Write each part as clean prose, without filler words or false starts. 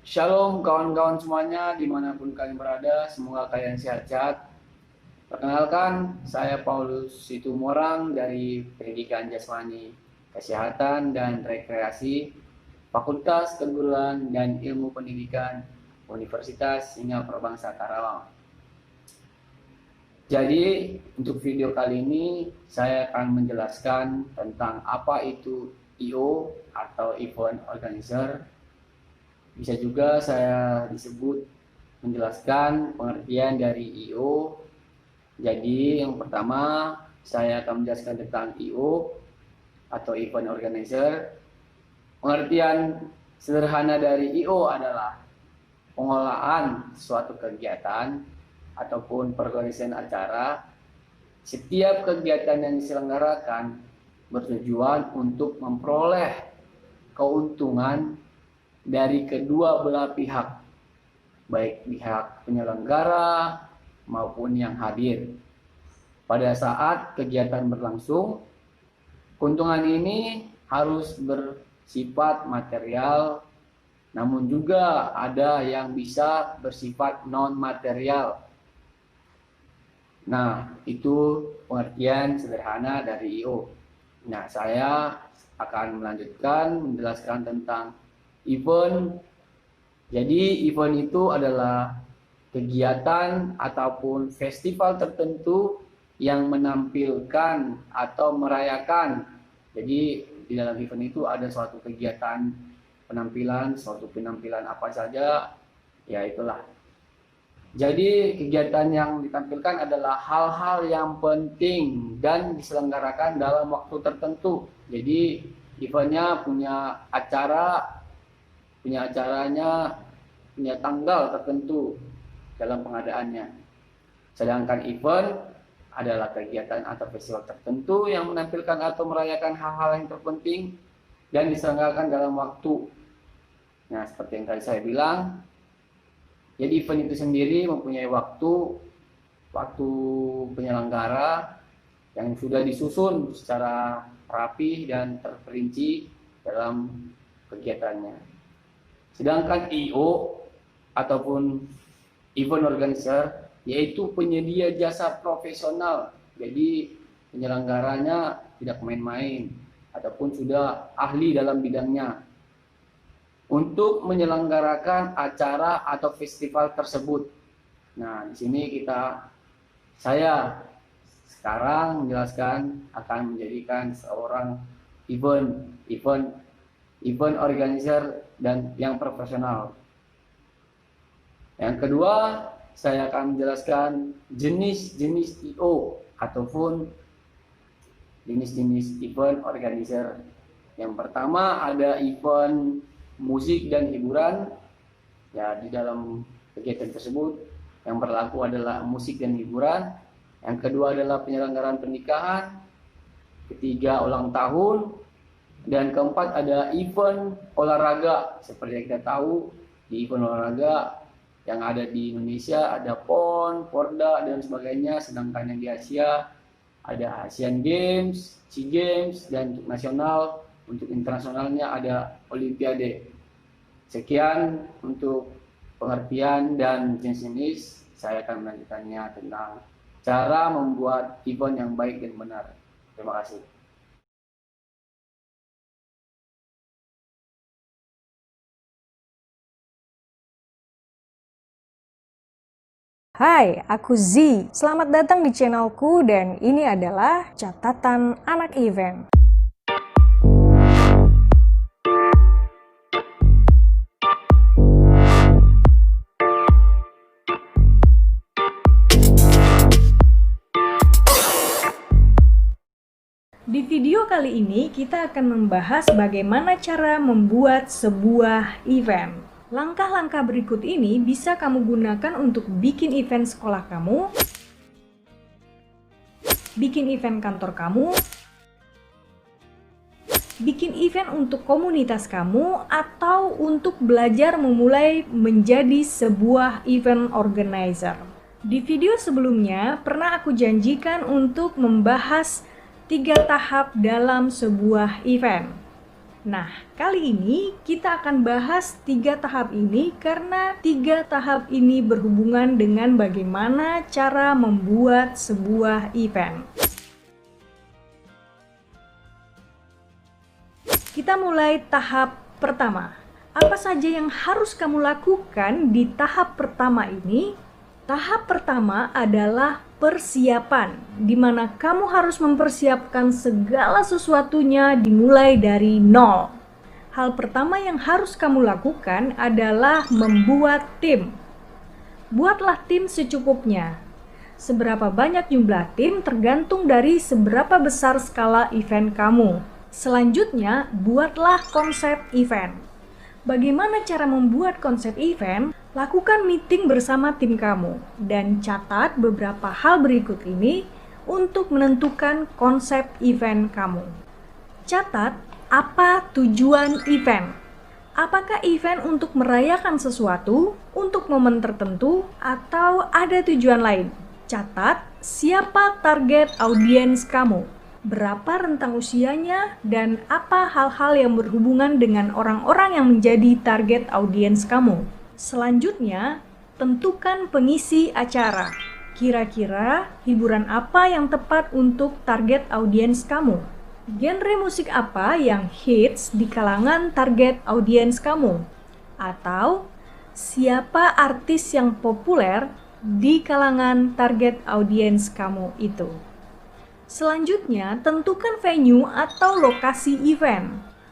Shalom kawan-kawan semuanya dimanapun kalian berada, semoga kalian sehat-sehat. Perkenalkan, saya Paulus Situmorang dari Pendidikan Jasmani, Kesehatan dan Rekreasi, Fakultas Keguruan dan Ilmu Pendidikan, Universitas Singapura Bangsa Karawang. Jadi, untuk video kali ini saya akan menjelaskan tentang apa itu I.O. atau Event Organizer. Bisa juga saya disebut menjelaskan pengertian dari I.O. Jadi yang pertama saya akan menjelaskan tentang I.O. atau Event Organizer. Pengertian sederhana dari I.O. adalah pengolahan suatu kegiatan ataupun perorganisasian acara. Setiap kegiatan yang diselenggarakan bertujuan untuk memperoleh keuntungan dari kedua belah pihak, baik pihak penyelenggara maupun yang hadir. Pada saat kegiatan berlangsung, keuntungan ini harus bersifat material, namun juga ada yang bisa bersifat non-material. Nah, itu pengertian sederhana dari I.O. Nah, saya akan melanjutkan menjelaskan tentang event. Jadi event itu adalah kegiatan ataupun festival tertentu yang menampilkan atau merayakan. Jadi di dalam event itu ada suatu kegiatan penampilan, suatu penampilan apa saja, ya itulah. Jadi kegiatan yang ditampilkan adalah hal-hal yang penting dan diselenggarakan dalam waktu tertentu. Jadi eventnya punya acaranya, punya tanggal tertentu dalam pengadaannya. Sedangkan event adalah kegiatan atau festival tertentu yang menampilkan atau merayakan hal-hal yang terpenting dan diselenggarakan dalam waktu. Nah, seperti yang tadi saya bilang, jadi event itu sendiri mempunyai waktu penyelenggara yang sudah disusun secara rapi dan terperinci dalam kegiatannya. Sedangkan I.O. ataupun event organizer yaitu penyedia jasa profesional. Jadi penyelenggaranya tidak main-main ataupun sudah ahli dalam bidangnya untuk menyelenggarakan acara atau festival tersebut. Nah, di sini saya sekarang menjelaskan akan menjadikan seorang event organizer dan yang profesional. Yang kedua, saya akan menjelaskan jenis-jenis I.O. ataupun jenis-jenis event organizer. Yang pertama ada event musik dan hiburan. Ya, di dalam kegiatan tersebut yang berlaku adalah musik dan hiburan. Yang kedua adalah penyelenggaraan pernikahan. Ketiga, ulang tahun. Dan keempat ada event olahraga. Seperti yang kita tahu, di event olahraga yang ada di Indonesia ada PON, Porda dan sebagainya. Sedangkan yang di Asia ada Asian Games, SEA Games, dan untuk nasional, untuk internasionalnya ada Olimpiade. Sekian untuk pengertian dan jenis-jenis. Saya akan melanjutkannya tentang cara membuat event yang baik dan benar. Terima kasih. Hai, aku Z. Selamat datang di channelku dan ini adalah catatan anak event. Di video kali ini kita akan membahas bagaimana cara membuat sebuah event. Langkah-langkah berikut ini bisa kamu gunakan untuk bikin event sekolah kamu, bikin event kantor kamu, bikin event untuk komunitas kamu, atau untuk belajar memulai menjadi sebuah event organizer. Di video sebelumnya pernah aku janjikan untuk membahas 3 tahap dalam sebuah event. Nah, kali ini kita akan bahas 3 tahap ini karena 3 tahap ini berhubungan dengan bagaimana cara membuat sebuah event. Kita mulai tahap pertama. Apa saja yang harus kamu lakukan di tahap pertama ini? Tahap pertama adalah persiapan, di mana kamu harus mempersiapkan segala sesuatunya dimulai dari nol. Hal pertama yang harus kamu lakukan adalah membuat tim. Buatlah tim secukupnya. Seberapa banyak jumlah tim tergantung dari seberapa besar skala event kamu. Selanjutnya, buatlah konsep event. Bagaimana cara membuat konsep event? Lakukan meeting bersama tim kamu dan catat beberapa hal berikut ini untuk menentukan konsep event kamu. Catat apa tujuan event. Apakah event untuk merayakan sesuatu, untuk momen tertentu, atau ada tujuan lain? Catat siapa target audiens kamu. Berapa rentang usianya, dan apa hal-hal yang berhubungan dengan orang-orang yang menjadi target audiens kamu. Selanjutnya, tentukan pengisi acara. Kira-kira hiburan apa yang tepat untuk target audiens kamu? Genre musik apa yang hits di kalangan target audiens kamu? Atau siapa artis yang populer di kalangan target audiens kamu itu? Selanjutnya, tentukan venue atau lokasi event.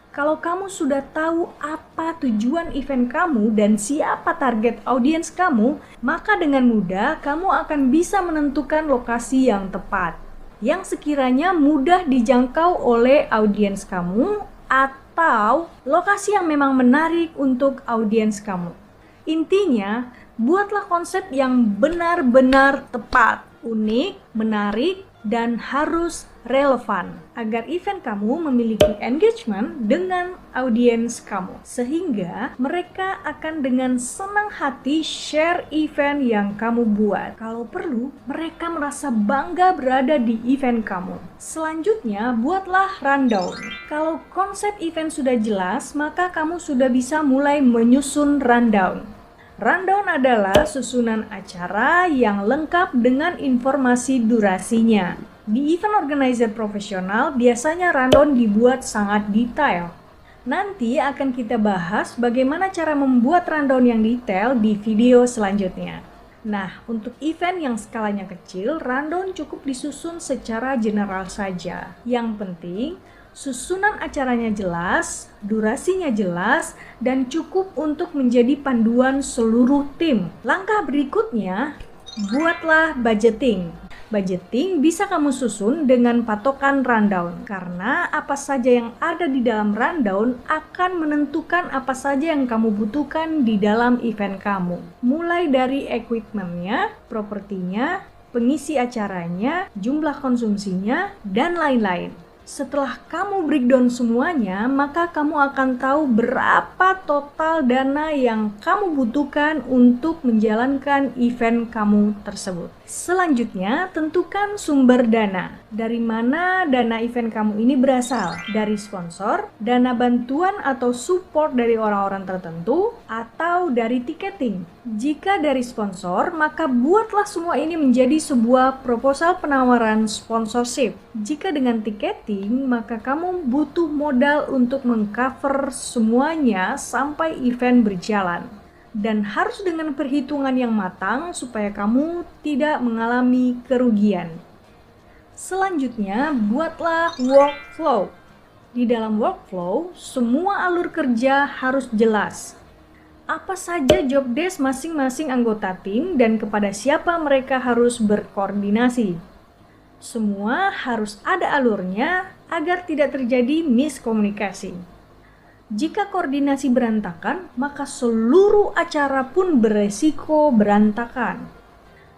Kalau kamu sudah tahu apa tujuan event kamu dan siapa target audiens kamu, maka dengan mudah kamu akan bisa menentukan lokasi yang tepat, yang sekiranya mudah dijangkau oleh audiens kamu, atau lokasi yang memang menarik untuk audiens kamu. Intinya, buatlah konsep yang benar-benar tepat, unik, menarik, dan harus relevan agar event kamu memiliki engagement dengan audiens kamu, sehingga mereka akan dengan senang hati share event yang kamu buat. Kalau perlu, mereka merasa bangga berada di event kamu. Selanjutnya, buatlah rundown. Kalau konsep event sudah jelas, maka kamu sudah bisa mulai menyusun rundown. Rundown adalah susunan acara yang lengkap dengan informasi durasinya. Di event organizer profesional, biasanya rundown dibuat sangat detail. Nanti akan kita bahas bagaimana cara membuat rundown yang detail di video selanjutnya. Nah, untuk event yang skalanya kecil, rundown cukup disusun secara general saja. Yang penting, susunan acaranya jelas, durasinya jelas, dan cukup untuk menjadi panduan seluruh tim. Langkah berikutnya, buatlah budgeting. Budgeting bisa kamu susun dengan patokan rundown, karena apa saja yang ada di dalam rundown akan menentukan apa saja yang kamu butuhkan di dalam event kamu. Mulai dari equipment-nya, propertinya, pengisi acaranya, jumlah konsumsinya, dan lain-lain. Setelah kamu breakdown semuanya, maka kamu akan tahu berapa total dana yang kamu butuhkan untuk menjalankan event kamu tersebut. Selanjutnya, tentukan sumber dana. Dari mana dana event kamu ini berasal? Dari sponsor, dana bantuan atau support dari orang-orang tertentu, atau dari tiketing? Jika dari sponsor, maka buatlah semua ini menjadi sebuah proposal penawaran sponsorship. Jika dengan tiketing, maka kamu butuh modal untuk mengcover semuanya sampai event berjalan. Dan harus dengan perhitungan yang matang supaya kamu tidak mengalami kerugian. Selanjutnya, buatlah workflow. Di dalam workflow, semua alur kerja harus jelas. Apa saja job desk masing-masing anggota tim dan kepada siapa mereka harus berkoordinasi. Semua harus ada alurnya agar tidak terjadi miskomunikasi. Jika koordinasi berantakan, maka seluruh acara pun beresiko berantakan.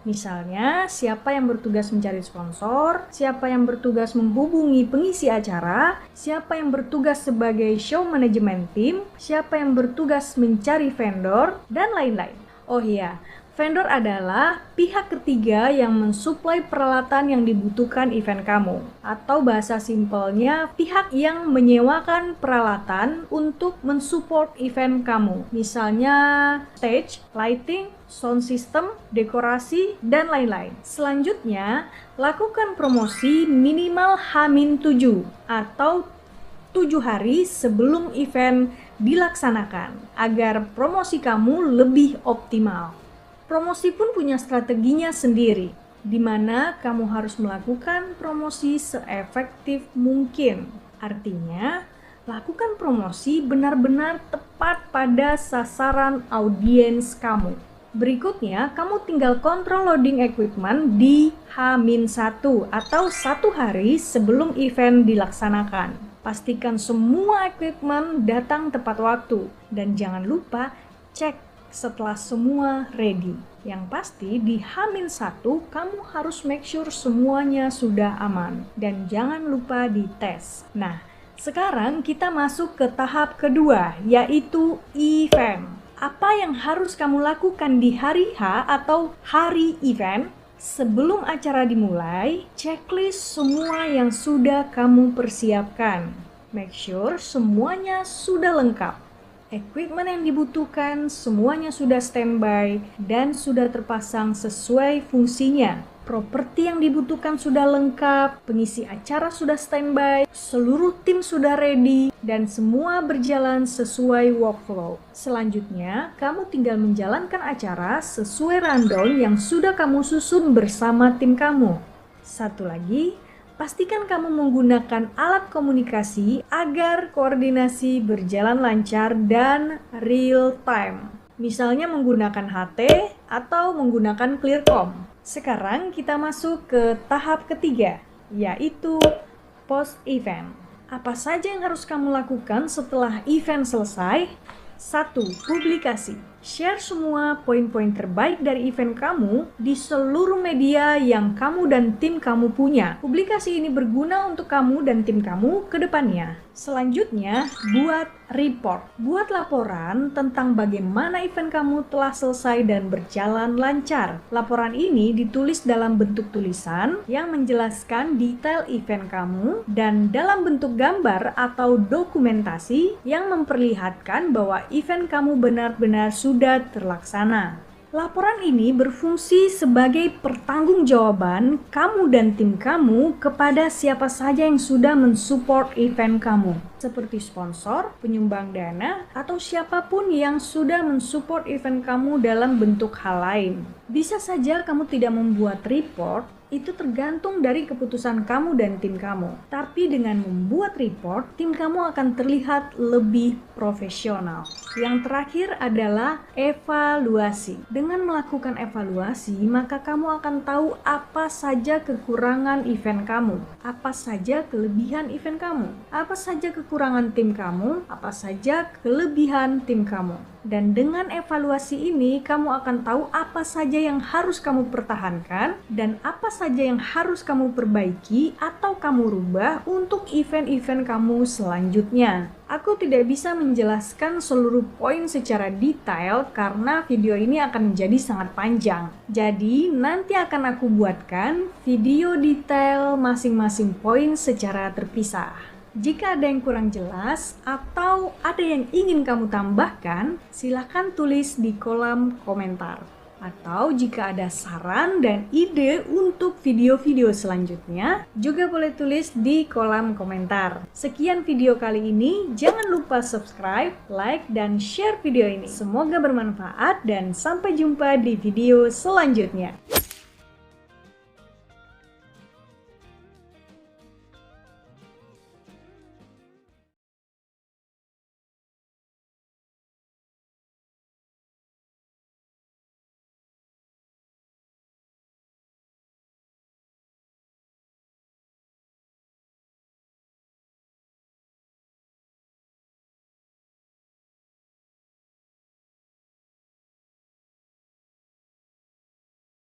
Misalnya, siapa yang bertugas mencari sponsor, siapa yang bertugas menghubungi pengisi acara, siapa yang bertugas sebagai show management team, siapa yang bertugas mencari vendor, dan lain-lain. Oh iya, Vendor adalah pihak ketiga yang mensuplai peralatan yang dibutuhkan event kamu. Atau bahasa simpelnya, pihak yang menyewakan peralatan untuk mensupport event kamu. Misalnya stage, lighting, sound system, dekorasi, dan lain-lain. Selanjutnya, lakukan promosi minimal H-7 atau 7 hari sebelum event dilaksanakan agar promosi kamu lebih optimal. Promosi pun punya strateginya sendiri, di mana kamu harus melakukan promosi seefektif mungkin. Artinya, lakukan promosi benar-benar tepat pada sasaran audiens kamu. Berikutnya, kamu tinggal kontrol loading equipment di H-1 atau 1 hari sebelum event dilaksanakan. Pastikan semua equipment datang tepat waktu dan jangan lupa cek setelah semua ready. Yang pasti di H-1 kamu harus make sure semuanya sudah aman dan jangan lupa dites. Nah, sekarang kita masuk ke tahap kedua, yaitu event. Apa yang harus kamu lakukan di hari H atau hari event? Sebelum acara dimulai, checklist semua yang sudah kamu persiapkan. Make sure semuanya sudah lengkap. Equipment yang dibutuhkan semuanya sudah standby dan sudah terpasang sesuai fungsinya. Properti yang dibutuhkan sudah lengkap, pengisi acara sudah standby, seluruh tim sudah ready, dan semua berjalan sesuai workflow. Selanjutnya, kamu tinggal menjalankan acara sesuai rundown yang sudah kamu susun bersama tim kamu. Satu lagi, pastikan kamu menggunakan alat komunikasi agar koordinasi berjalan lancar dan real time. Misalnya menggunakan HT atau menggunakan Clearcom. Sekarang kita masuk ke tahap ketiga, yaitu post-event. Apa saja yang harus kamu lakukan setelah event selesai? 1. Publikasi. Share semua poin-poin terbaik dari event kamu di seluruh media yang kamu dan tim kamu punya. Publikasi ini berguna untuk kamu dan tim kamu ke depannya. Selanjutnya, buat report. Buat laporan tentang bagaimana event kamu telah selesai dan berjalan lancar. Laporan ini ditulis dalam bentuk tulisan yang menjelaskan detail event kamu dan dalam bentuk gambar atau dokumentasi yang memperlihatkan bahwa event kamu benar-benar sudah terlaksana. Laporan ini berfungsi sebagai pertanggungjawaban kamu dan tim kamu kepada siapa saja yang sudah mensupport event kamu, seperti sponsor, penyumbang dana, atau siapapun yang sudah mensupport event kamu dalam bentuk hal lain. Bisa saja kamu tidak membuat report, itu tergantung dari keputusan kamu dan tim kamu. Tapi dengan membuat report, tim kamu akan terlihat lebih profesional. Yang terakhir adalah evaluasi. Dengan melakukan evaluasi, maka kamu akan tahu apa saja kekurangan event kamu, apa saja kelebihan event kamu, apa saja kekurangan tim kamu, apa saja kelebihan tim kamu. Dan dengan evaluasi ini, kamu akan tahu apa saja yang harus kamu pertahankan dan apa saja yang harus kamu perbaiki atau kamu rubah untuk event-event kamu selanjutnya. Aku tidak bisa menjelaskan seluruh poin secara detail karena video ini akan menjadi sangat panjang. Jadi, nanti akan aku buatkan video detail masing-masing poin secara terpisah. Jika ada yang kurang jelas atau ada yang ingin kamu tambahkan, silakan tulis di kolom komentar. Atau jika ada saran dan ide untuk video-video selanjutnya, juga boleh tulis di kolom komentar. Sekian video kali ini, jangan lupa subscribe, like, dan share video ini. Semoga bermanfaat dan sampai jumpa di video selanjutnya.